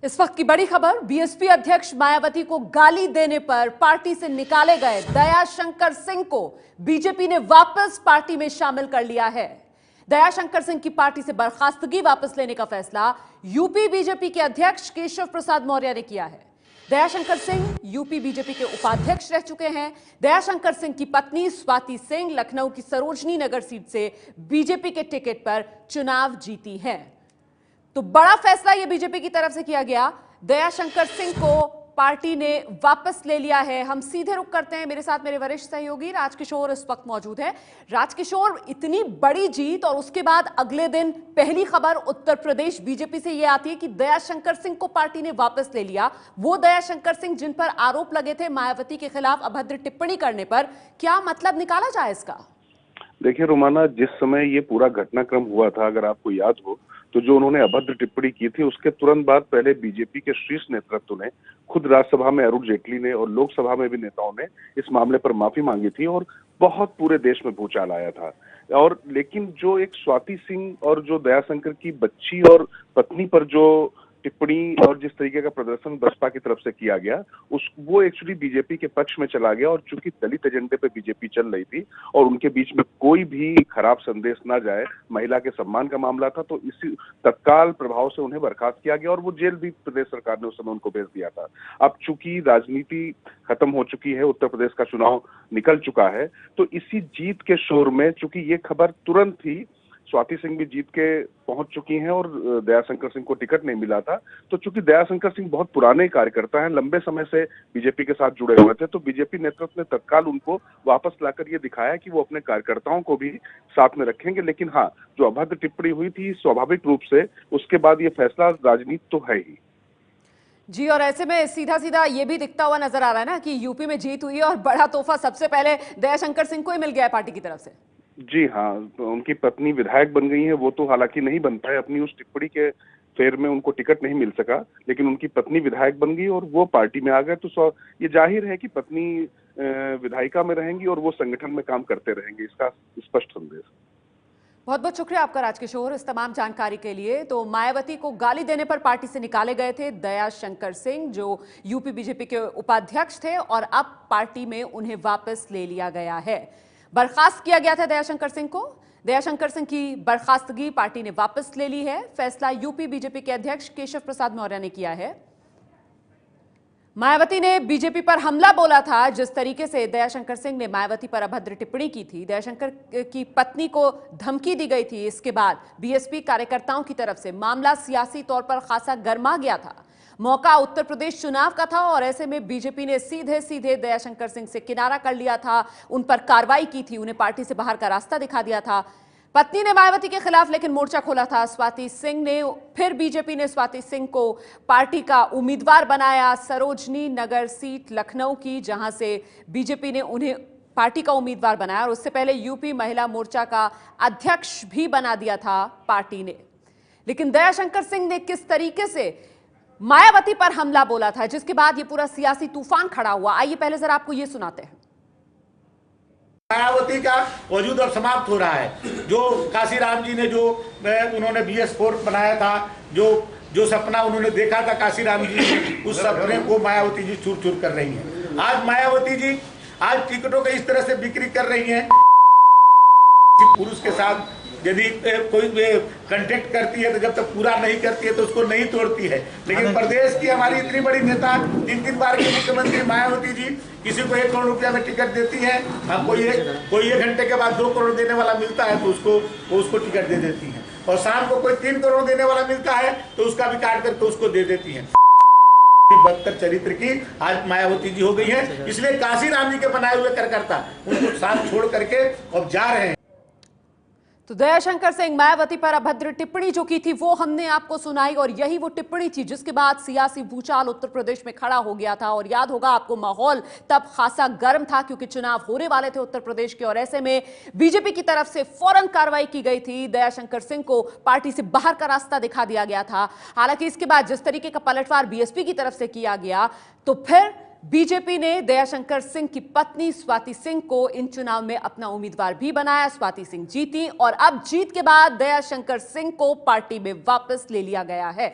इस वक्त की बड़ी खबर, बीएसपी अध्यक्ष मायावती को गाली देने पर पार्टी से निकाले गए दयाशंकर सिंह को बीजेपी ने वापस पार्टी में शामिल कर लिया है। दयाशंकर सिंह की पार्टी से बर्खास्तगी वापस लेने का फैसला यूपी बीजेपी के अध्यक्ष केशव प्रसाद मौर्य ने किया है। दयाशंकर सिंह यूपी बीजेपी के उपाध्यक्ष रह चुके हैं। दयाशंकर सिंह की पत्नी स्वाति सिंह लखनऊ की सरोजनी नगर सीट से बीजेपी के टिकट पर चुनाव जीती हैं। तो बड़ा फैसला यह बीजेपी की तरफ से किया गया। दयाशंकर सिंह को पार्टी ने वापस ले लिया है। हम सीधे रुख करते हैं, मेरे साथ मेरे वरिष्ठ सहयोगी राजकिशोर इस वक्त मौजूद है। राजकिशोर, इतनी बड़ी जीत और उसके बाद अगले दिन पहली खबर उत्तर प्रदेश बीजेपी से यह आती है कि दयाशंकर सिंह को पार्टी ने वापस ले लिया। वो दयाशंकर सिंह जिन पर आरोप लगे थे मायावती के खिलाफ अभद्र टिप्पणी करने पर, क्या मतलब निकाला जाए इसका? देखिए रोमाना, जिस समय ये पूरा घटनाक्रम हुआ था, अगर आपको याद हो, तो जो उन्होंने अभद्र टिप्पणी की थी उसके तुरंत बाद पहले बीजेपी के शीर्ष नेतृत्व ने, खुद राज्यसभा में अरुण जेटली ने और लोकसभा में भी नेताओं ने इस मामले पर माफी मांगी थी और बहुत पूरे देश में भूचाल आया था। और लेकिन जो एक स्वाति सिंह और जो दयाशंकर की बच्ची और पत्नी पर जो टिप्पणी और जिस तरीके का प्रदर्शन बसपा की तरफ से किया गया, वो एक्चुअली बीजेपी के पक्ष में चला गया। और चूंकि दलित एजेंडे पे बीजेपी चल रही थी और उनके बीच में कोई भी खराब संदेश ना जाए, महिला के सम्मान का मामला था, तो इसी तत्काल प्रभाव से उन्हें बर्खास्त किया गया और वो जेल भी प्रदेश सरकार ने उस समय उनको भेज दिया था। अब चूंकि राजनीति खत्म हो चुकी है, उत्तर प्रदेश का चुनाव निकल चुका है, तो इसी जीत के शोर में चूंकि ये खबर तुरंत ही स्वाति सिंह भी जीत के पहुंच चुकी हैं और दयाशंकर सिंह को टिकट नहीं मिला था, तो चूंकि दयाशंकर सिंह बहुत पुराने कार्यकर्ता हैं, लंबे समय से बीजेपी के साथ जुड़े हुए थे, तो बीजेपी नेतृत्व ने तत्काल उनको वापस लाकर ये दिखाया कि वो अपने कार्यकर्ताओं को भी साथ में रखेंगे। लेकिन हाँ, जो अभद्र टिप्पणी हुई थी, स्वाभाविक रूप से उसके बाद ये फैसला राजनीति तो है ही जी। और ऐसे में सीधा सीधा ये भी दिखता हुआ नजर आ रहा है ना कि यूपी में जीत हुई है और बड़ा तोहफा सबसे पहले दयाशंकर सिंह को ही मिल गया है पार्टी की तरफ से। जी हाँ, तो उनकी पत्नी विधायक बन गई है। वो तो हालांकि नहीं बन पाए, अपनी उस टिप्पणी के फेर में उनको टिकट नहीं मिल सका, लेकिन उनकी पत्नी विधायक बन गई और वो पार्टी में आ गए। तो ये जाहिर है कि पत्नी विधायिका में रहेंगी और वो संगठन में काम करते रहेंगे, इसका स्पष्ट संदेश। बहुत बहुत शुक्रिया आपका राजकिशोर इस तमाम जानकारी के लिए। तो मायावती को गाली देने पर पार्टी से निकाले गए थे दयाशंकर सिंह, जो यूपी बीजेपी के उपाध्यक्ष थे, और अब पार्टी में उन्हें वापस ले लिया गया है। बर्खास्त किया गया था दयाशंकर सिंह को। दयाशंकर सिंह की बर्खास्तगी पार्टी ने वापस ले ली है। फैसला यूपी बीजेपी के अध्यक्ष केशव प्रसाद मौर्य ने किया है। मायावती ने बीजेपी पर हमला बोला था। जिस तरीके से दयाशंकर सिंह ने मायावती पर अभद्र टिप्पणी की थी, दयाशंकर की पत्नी को धमकी दी गई थी, इसके बाद बीएसपी कार्यकर्ताओं की तरफ से मामला सियासी तौर पर खासा गर्मा गया था। मौका उत्तर प्रदेश चुनाव का था और ऐसे में बीजेपी ने सीधे सीधे दयाशंकर सिंह से किनारा कर लिया था, उन पर कार्रवाई की थी, उन्हें पार्टी से बाहर का रास्ता दिखा दिया था। पत्नी ने मायावती के खिलाफ लेकिन मोर्चा खोला था स्वाति सिंह ने। फिर बीजेपी ने स्वाति सिंह को पार्टी का उम्मीदवार बनाया, सरोजनी नगर सीट लखनऊ की, जहां से बीजेपी ने उन्हें पार्टी का उम्मीदवार बनाया और उससे पहले यूपी महिला मोर्चा का अध्यक्ष भी बना दिया था पार्टी ने। लेकिन दयाशंकर सिंह ने किस तरीके से मायावती पर हमला बोला था, जिसके बाद ये पूरा सियासी तूफान खड़ा हुआ, आइए पहले जरा आपको ये सुनाते हैं। मायावती का वजूद अब समाप्त हो रहा है। जो काशीराम जी ने जो उन्होंने BS4 बनाया था, जो सपना उन्होंने देखा था काशीराम जी, उस सपने को मायावती जी चूर चूर कर रही हैं। आज मायावती जी आज टिकटों का इस तरह से बिक्री कर रही हैं। पुरुष के साथ यदि कोई कंटेक्ट करती है तो जब तक पूरा नहीं करती है तो उसको नहीं तोड़ती है। लेकिन प्रदेश की हमारी इतनी बड़ी नेता, 3 बार की मुख्यमंत्री मायावती जी किसी को 1 करोड़ रुपया में टिकट देती है। अब कोई एक घंटे के बाद 2 करोड़ देने वाला मिलता है तो उसको टिकट दे देती है, और शाम को कोई 3 करोड़ देने वाला मिलता है तो उसका भी काट करके उसको दे देती है। बदतर चरित्र की आज मायावती जी हो गई है। इसलिए काशीराम जी के बनाए हुए कार्यकर्ता उनको साथ छोड़ करके अब जा रहे हैं। तो दयाशंकर सिंह मायावती पर अभद्र टिप्पणी जो की थी वो हमने आपको सुनाई, और यही वो टिप्पणी थी जिसके बाद सियासी भूचाल उत्तर प्रदेश में खड़ा हो गया था। और याद होगा आपको, माहौल तब खासा गर्म था क्योंकि चुनाव होने वाले थे उत्तर प्रदेश के, और ऐसे में बीजेपी की तरफ से फौरन कार्रवाई की गई थी। दयाशंकर सिंह को पार्टी से बाहर का रास्ता दिखा दिया गया था। हालांकि इसके बाद जिस तरीके का पलटवार बीएसपी की तरफ से किया गया, तो फिर बीजेपी ने दयाशंकर सिंह की पत्नी स्वाति सिंह को इन चुनाव में अपना उम्मीदवार भी बनाया। स्वाति सिंह जीती और अब जीत के बाद दयाशंकर सिंह को पार्टी में वापस ले लिया गया है।